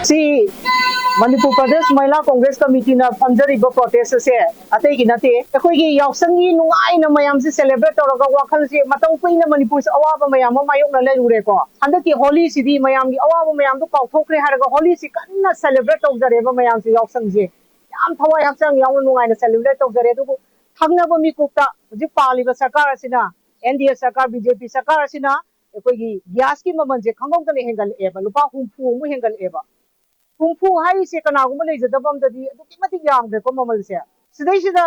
सी मणिपुर प्रदेश महिला कांग्रेस कमिटी ना फंजरीब प्रोटेस्ट से अतई की नते अखोई यावसंगी नुंगाइना मयाम से सेलिब्रेट तौरगा वाखल से मतौ कुइना मणिपुर से अवाब मयाम मायोकना लेरुरे को हंदकी होली सिदी मयाम की अवाब मयाम तो काउथोखरे हारगा होली से कन्ना सेलिब्रेट तौजरेबा मयाम से यावसंग से याम थवाई हक्चंग याव नुंगाइना सेलिब्रेट तौजरे दुबु थंगनाबा मिकुक्ता हुजिक पालिबा सरकार असिना एनडीए सरकार बीजेपी सरकार असिना अखोई गैस की ममन से खंगौतने हेंगल एबा लुपा हुंफु मु हेंगल एबा हुंफु हाई से कनागुम लेजदबमददी अदुकी मतिक यामग्रेको ममल से सिदैसिदा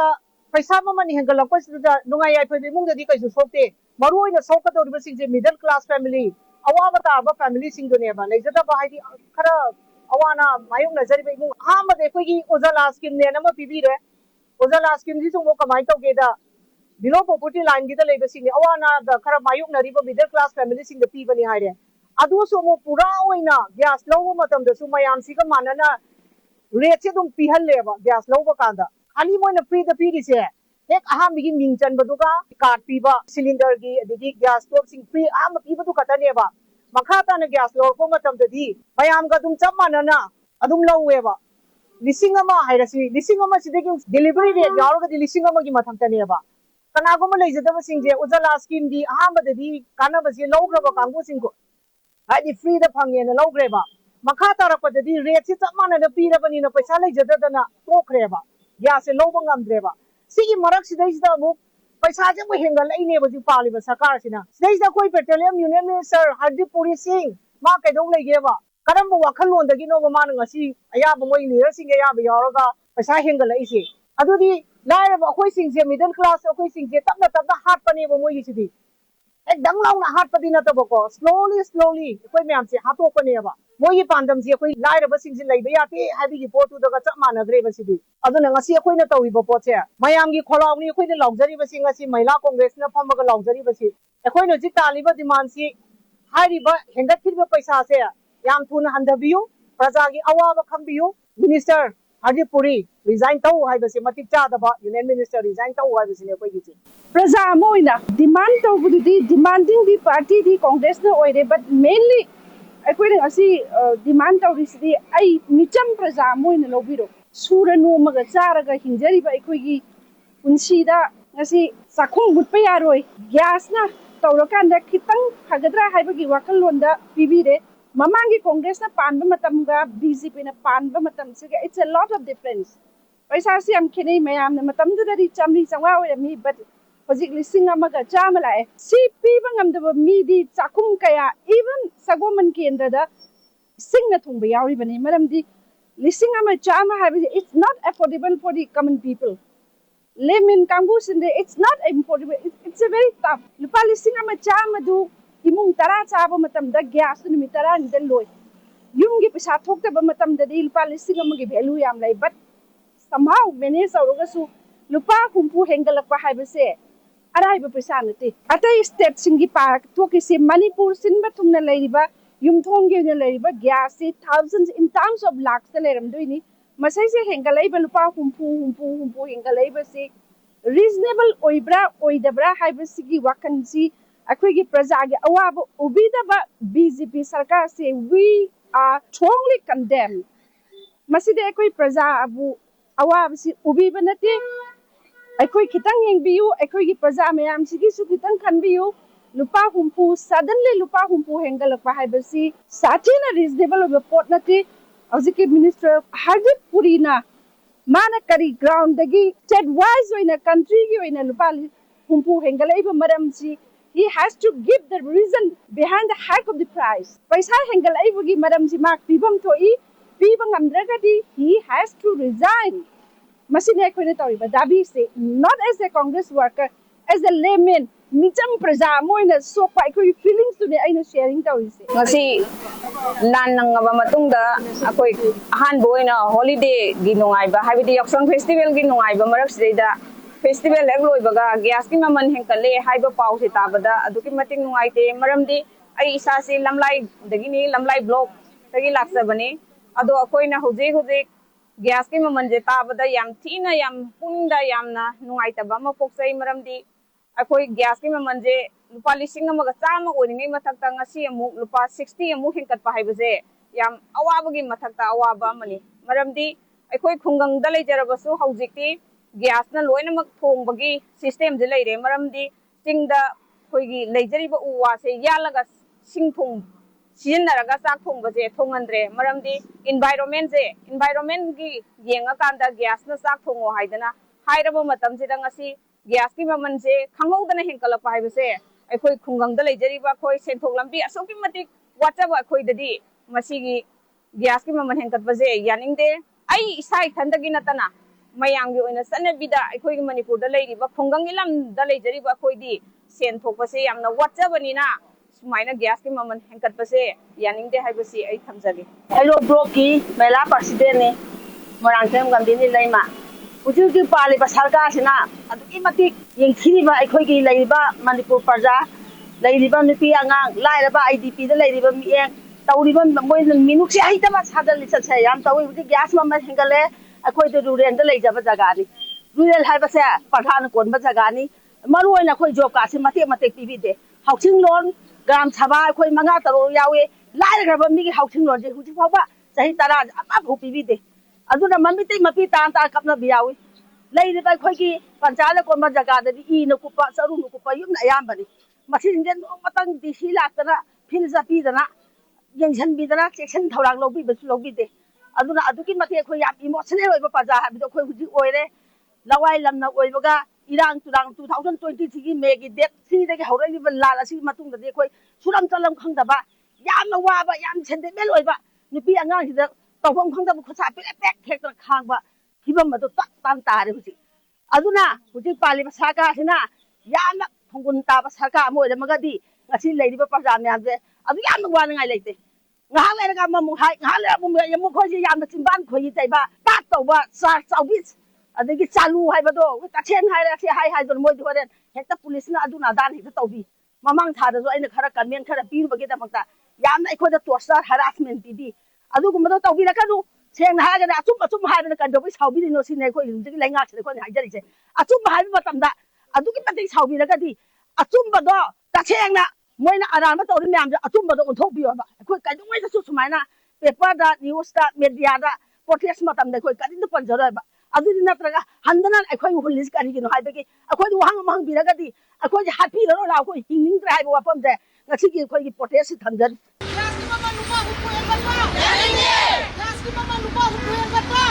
पैसा ममन हेंगलपसिदा नुंगाई याइफोइ इमुंगददी कैसु सोक्ते मरुओइना सोकदौरिबा सिंजे मिडल क्लास फैमिली अवाबा ताबा फैमिली सिंगदनेबा लेजदबा हाइदि खरा अवाना मायोंग नजरिबा इमुंग हामदे अखोइगी ओजाला स्कीम ने नम पिबिरे ओजाला स्कीम जी जोंबो कमाइ तौगेदा बिलो पॉवर्टी लाइन की लेबा सिंगे अवाना द खरा मायोंग नरिबा मिडल क्लास फैमिली सिंग पीबनी हाइरे अदुसु मो पुरा ओइना गैस लौबा मतमदसु मयाम सिगा मानना रेट से पीहल्लेबा गैस लौबा कांदा खाली मोइना फ्री द पीरिसे एक अहामगी मिंग चनबदुगा कार्ड पीबा सिलिंडर की अदिगी गैस स्टोव सिंग फ्री अहाम पीबदु खतनेबा मखा ताना गैस लौरको मतमददी मयाम गा चप मानना लौवेबा लिसिंग अमा हाइरसी लिसिंग अमा सिदगी डिलीवरी रेट यावरगदी लिसिंग अमा की मथंतनेबा कनागुम लेजदबा सिंजे उजाला स्कीम दी अहामददी कानबसे लौग्रबा कांगु सिंगो हाइदि फ्री द फंगेना लौग्रेबा मखा तारपददी रेट से चप मानना पीरबनिना पैसा लेजददना तोखरेबा गैस से लौबा ngamdreba सिगी मरक सिदैसिदा अमुक पैसा जे मु हेंगल लैनेबा जु पालिबा सरकार सिना सिदैसिदा कोई petroleum union minister Hardeep Puri Singh मा कैदौ लेगेबा करम वाखलोंदगी नो मान ngasi अयाब मोइ लीडर सिंग अयाब यावरगा पैसा हेंगल लैसे अदुदी लाइरबा अखोइ सिंजे मिडल क्लास अखोइ सिंजे तपना तपना हाटपनेबा मोइ सिदी एक दंग लाउना हाटपदी नतबको स्लोली अखोइ म्याम से हाटोकनेबा मोइ पांदम से अखोइ लाइरबा सिंजे लैबा याते हाबिगी पोटुदगा चप मानद्रेबा सिदी अदुना ngasi अखोइना तौइबा पोचे मयामगी खोलाउनी अखोइना लाउजरिबा सिंग ngasi महिला कांग्रेसना फमगा लाउजरिबा सि अखोइना जि तालिबा डिमांड सि हारिबा हेंगथिबा पैसा से याम थुना हंदबियु प्रजागी अवाबा खंबियु मिनिस्टर हरदीप पुरी रिजाइन तौ हाइबसे मतिक चादबा यूनियन मिनिस्टर रिजाइन तौ हाइबसिने अखोइगी प्रजा मोइना डिमांड तौबुदुदी डिमांडिंग दी पार्टी दी कांग्रेस ना ओइरे बट मेनली अखोइना ngasi डिमांड तौरिसिदी आई मिचम प्रजा मोइना लोबिरो सूर नोमगा चारगा हिंजरिबा अखोइगी पुंसीदा ngasi साखों बुटपा यारोय गैस ना तौरकांदा खितंग फगद्रा हाइबगी वाखलोंदा पिबिरे ममांगी कांग्रेस ना पानबा मतमगा बीजेपी ना पानबा मतम से it's a lot of difference पैसा से हम खेने मयाम ना मतमदुदरी चामली चांगा ओइरमी बट होजिक लिसिंग अमगा चामलाए सी पीबा ngamdaba मीदी चाखुम कया इवन सगोमन केंद्रदा सिंगना थोंबा यावरिबनी मरमदी लिसिंग अमा चामा हाइबे it's not affordable for the common people layman kangu sinde it's not affordable it's a very tough lupa lising ama chama du imung tara chaba matam da gas nu mitara ni da loi yum gi pisa thokta ba matam da lupa lising ama gi value yam lai but somehow manage auroga su lupa humpu hengalakpa haibase arai ba pisa nati atai state singi park thoki se manipur sinba thumna lairiba yum thongge na lairiba gas se thousands in terms of lakhs da lairam doini masai se hengalaiba lupa humpu hengalaiba se reasonable oibra oidabra haibasigi wakansi akhoi praja gi awaba ubidaba BJP sarkar se we are strongly condemned maside akhoi praja abu awaba si ubiba nate akhoi khitang yengbiu akhoi gi praja mayam sigi su khitang khanbiu lupa humpu suddenly lupa humpu hengalakpa haibasi satina reasonable oiba pot nate Aziki Minister Hardip Purina Mana Kari ground dagi state wise in a country in a lupali humpu hengalaiba madamsi he has to give the reason behind the hike of the price. Paisa hengalaiba gi madamsi mak pibam toi pibang amdragadi he has to resign. Masine koine tawiba dabi say not as a Congress worker as a layman micham praja moina so pai ko feelings to ne aina sharing tawise ngasi lan nangaba matungda akoi ahan boina holiday gi nungai ba habidi yaksang festival gi nungai ba marak sida festival ek loi baga gas gi maman henkale haiba pau se tabada aduki mating nungai te maramdi ai isa se lamlai dagi ni lamlai block dagi laksabani ado akoi na hoje gas gi maman je tabada yam thina yam pungda yamna nungai taba ma poksai maramdi अखोई gas की ममन जे लुपा लिसिंग अमगा Chama ओइनिंगै मथक्ता ngasi amuk lupa 60 amuk hingkat pa haibase याम अवाबगी मथक्ता अवाबा अमनी मरमदी अखोई खुंगंगदा लेजरबसु हौजिकती ग्यासना लोइनमक थोंबगी system जे लेरे मरमदी चिंगदा खोइगी लेजरिबा उवासे यालगा सिंथों सिजनरगा चाक थोंबजे थोंगंद्रे मरमदी environment की येंगा कांदा ग्यासना चाक थोंगो हाइदना हाइरबा मतमसिदा ngasi gas की ममनसे खंगौदना हेंकलप हाइबसे अखोई खुंगंगदा लेजरिबा खोइ सेंथोक लंबी असोकी मतिक वाचबा अखोइददी मसीगी ग्यास की ममन हेंकटबजे यानिंगदे आई इसा इथंदगी नतना मयांगी ओइना सनबिदा अखोइगी मणिपुरदा लेरिबा खुंगंगी लमदा लेजरिबा अखोइदी सेन थोकपसे यामना वाचबनिना सुमाइना ग्यास की ममन हेंकटबसे यानिंगदे हाइबसी आई थमजगे हेलो ब्लॉक की महिला प्रेसिडेंट ने मोरांगथेम गंदीनी लेमा उजुगी पालिबा सरकारसिना अदुकी मतिक येंथिरिबा अखोइगी लेरिबा मणिपुर प्रजा लेरिबा नुपी आंगांग लाइरबा आईडीपी दा लेरिबा मिएं तौरिबा मोय मिनुक्से हाइतबा सादल लिचसे याम तौइ उजि ग्यास ममन हेंगले अखोइदे रूरल दा लेजबा जगानी रूरल हाइबसे प्रधान कोनबा जगानी मरुओइना अखोइ जॉब कासे मते मते पीबीदे हाउसिंग लोन ग्राम सभा अखोइ मंगा तरो यावे लाइरग्रबा मिगी हाउसिंग लोन जे हुजि फावबा सही तरा अमा भू पीबीदे अदुना ममिते मपी तान ता कपना बियावी लेरिबा अखोइगी पंचायत कोनबा जगाददी ई न कुपा सरु न कुपा युम अयामबनी मसिंजे मतंग डीसी लातना फिल जापीदना यंगसन बिदना सेक्शन थौरांग लौबी बसु लौबीदे अदुना अदुकी मते अखोइ याम इमोशनल ओइबा प्रजा हाबिदो अखोइ हुजि ओइरे लवाई लमना ओइबगा इरांग तुरांग 2023 की मे की डेट 3 दगी हौरलिबा लाल असि मतुंगदे अखोइ सुरम चलम खंगदबा यामना वाबा याम सेंदेबेल ओइबा नुपी अंगांग हिदा तौफम खंगदबा खुसा पेक पेक खेक्तरा खांगबा किबम मदो तान तारे हुजि अदुना हुजि पालिबा सरकारसिना यामना थोंगुन ताबा सरकार मोइदा मगदी ngasi leiriba प्रजा म्यामजे अदु यामना वानगाय लेते ngahang leiraga mamu hai ngahang leiraga mamu yamu khoji yamna chimban khoyi taiba tat tauba sar chaubis adagi chalu haibado tachen haira se hai don moi doren hekta police na aduna dan hekta taubi mamang thada jo aina khara conven khara piru bage da makta yamna ikhoda torture harassment bibi adu gumado taubi la kanu seng na haga achum haibana kan dobi saubi no sine khoi jigi lainga chhe khoi haijari se achum haibi matamda adu ki pati saubi la kadi achum bado tachen na मोइना अरानबा तौरि म्याम अचुम्बदो ओंथोबियोबा अखोइ काइदोंगैदसु सुमाइना paper दा न्यूज दा मीडिया दा प्रोटेस्ट मतम दे अखोइ कादिन पंजरोबा अदुदि नत्रगा हंदना अखोइ हुलिस कारिगिनो हाइबगे अखोइ वहांग महंग बिरगदी अखोइ हापी रो ला अखोइ हिंगिंग द्रा हाइबो वापम दे ngasi gi अखोइ प्रोटेस्ट थंजर Yaski mama lupa hukum yang kata. Yaski mama lupa hukum yang kata.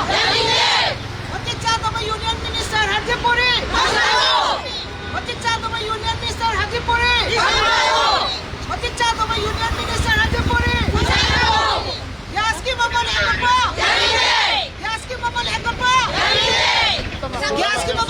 Wakil Chatama Union Minister Haji Puri. Wakil Chatama Union Minister Haji Puri. Wakil Chatama Union Minister Haji Puri. Yaski mama lekapa. Yaski mama lekapa. Yaski mama